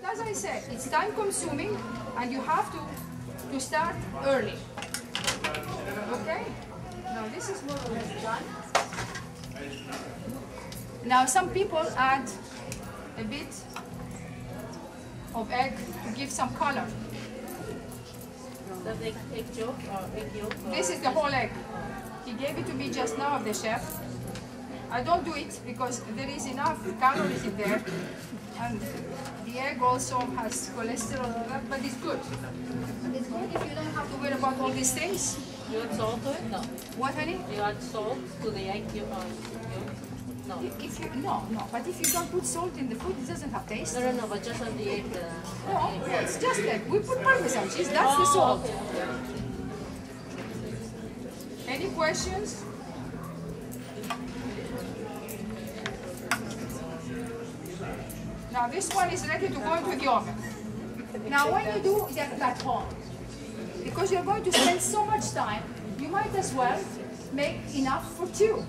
But as I said, it's time consuming and you have to start early. Okay? Now this is more or less done. Now some people add a bit of egg to give some color. Does egg yolk or egg yolk? This is the whole egg. He gave it to me just now, the chef. I don't do it because there is enough calories in there, and the egg also has cholesterol, but it's good. It's good if you don't have to worry about all these things. You add salt to it? No. What, honey? You add salt to the egg yolk? No. No. But if you don't put salt in the food, it doesn't have taste. No, but just on the egg. No, it's just egg. We put Parmesan cheese. That's the salt. Any questions? Now this one is ready to go into the oven. Now when you do that at home, because you're going to spend so much time, you might as well make enough for two.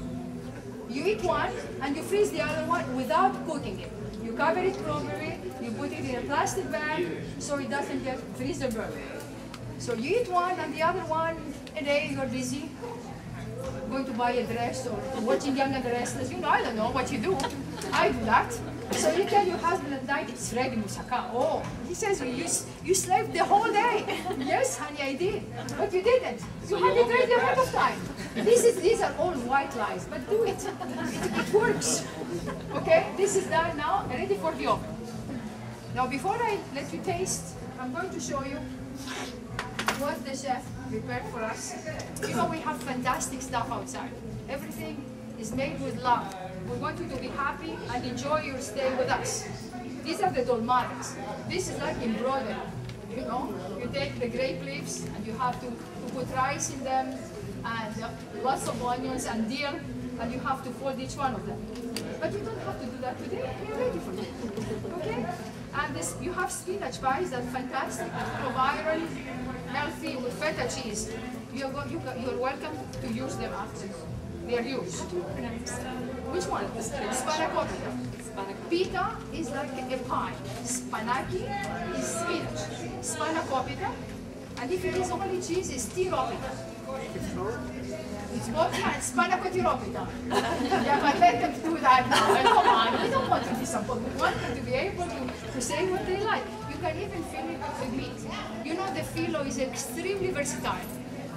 You eat one and you freeze the other one without cooking it. You cover it properly, you put it in a plastic bag so it doesn't get freezer burn. So you eat one and the other one, a day you're busy, going to buy a dress or watching Young and the Restless, you know, I don't know what you do. I do that. So you tell your husband at night, it's ready, Mousaka. Oh, he says, you slept the whole day. Yes, honey, I did. But you didn't. You had it ready ahead of time. These are all white lies, but do it. It works. Okay, this is done now, ready for the oven. Now, before I let you taste, I'm going to show you what the chef prepared for us. You know, we have fantastic stuff outside. Everything is made with love. We want you to be happy and enjoy your stay with us. These are the dolmades. This is like embroidery. You know, you take the grape leaves and you have to put rice in them and lots of onions and dill, and you have to fold each one of them. But you don't have to do that today. We're ready for you. Okay? And this, you have spinach pies that are fantastic, pro-iron, healthy with feta cheese. You're welcome to use them after. They are used. Which one? Spanakopita. Pita is like a pie. Spanaki is spinach. Spanakopita. And if it is only cheese, it's tiropita. It's both hands. Spanakotiropita. Yeah, but let them do that now. Come on, we don't want to disappoint. We want them to be able to say what they like. You can even fill it with meat. You know, the filo is extremely versatile.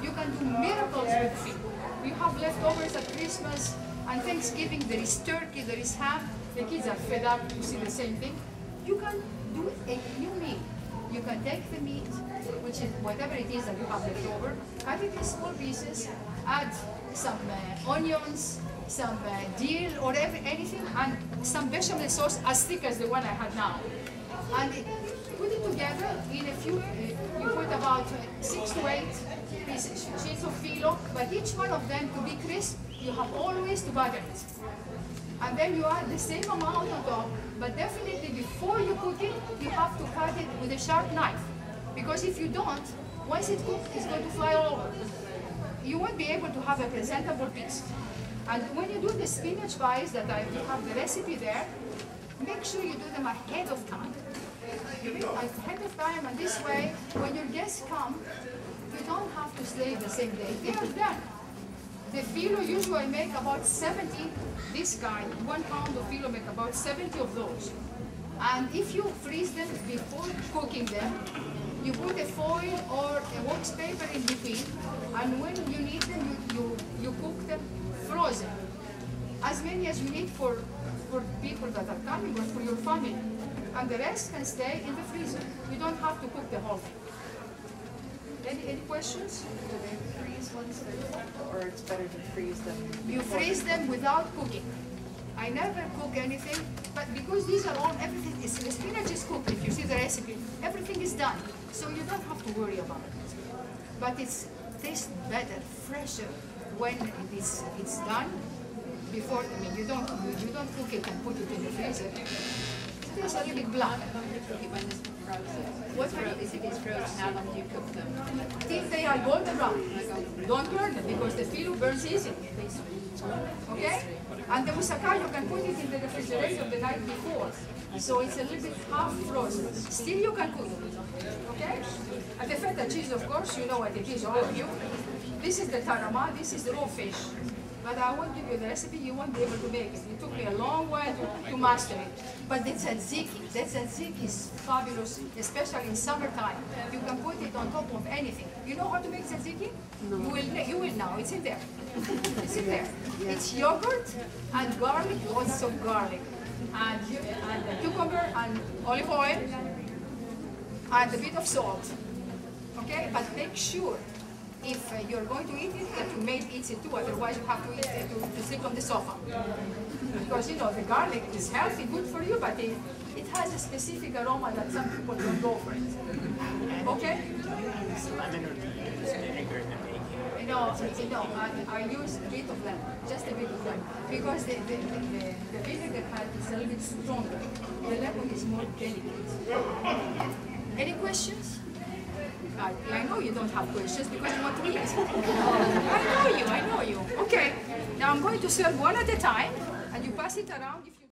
You can do miracles with filo. You have leftovers at Christmas and Thanksgiving. There is turkey, there is ham. The kids are fed up to see the same thing. You can do a new meal. You can take the meat, which is whatever it is that you have left over, cut it in small pieces, add some onions, some dill or anything, and some bechamel sauce as thick as the one I had now. And put it together in a few, you put about 6 to 8 pieces, sheets of filo, but each one of them to be crisp, you have always to butter it. And then you add the same amount on top, but definitely before you cook it, you have to cut it with a sharp knife. Because if you don't, once it's cooked, it's going to fly all over. You won't be able to have a presentable piece. And when you do the spinach pies that you have the recipe there, make sure you do them ahead of time. You do it ahead of time, and this way, when your guests come, you don't have to slave the same day. They are done. The filo usually make about 70, this kind, 1 pound of filo make about 70 of those. And if you freeze them before cooking them, you put a foil or a wax paper in between, and when you need them, you cook them frozen. As many as you need for people that are coming or for your family. And the rest can stay in the freezer. You don't have to cook the whole thing. Any questions? Do they freeze once they're cooked, or it's better to freeze them before? You freeze them without cooking. I never cook anything, but because these are all, everything is, the spinach is cooked, if you see the recipe, everything is done. So you don't have to worry about it. But it tastes better, fresher, when it's done. Before, I mean, you don't cook it and put it in the freezer. It tastes a little bit bland. When it's frozen. What If it's frozen, how long do you cook them? Till they are golden brown. Don't burn them because the filo burns easily. Okay? And the moussaka, you can put it in the refrigerator the night before. So it's a little bit half frozen. Still you can cook it. Okay? And the feta cheese, of course, you know what it is, all of you. This is the tarama, this is the raw fish. But I won't give you the recipe, you won't be able to make it. It took me a long while to master it. But the tzatziki is fabulous, especially in summertime. You can put it on top of anything. You know how to make tzatziki? No. You will now, it's in there. It's in there. It's yogurt and garlic, lots of garlic. And cucumber and olive oil and a bit of salt. Okay, but make sure if you're going to eat it that your mate eats it too, otherwise you have to eat it to sleep on the sofa. Because you know the garlic is healthy, good for you, but it has a specific aroma that some people don't go for it. Okay? Lemon or do you use vinegar in the baking? No, I use a bit of lemon, just a bit of lemon, because the vinegar is a little bit stronger. The lemon is more delicate. Any questions? I know you don't have questions because you want to eat. I know you. Okay, now I'm going to serve one at a time, and you pass it around if you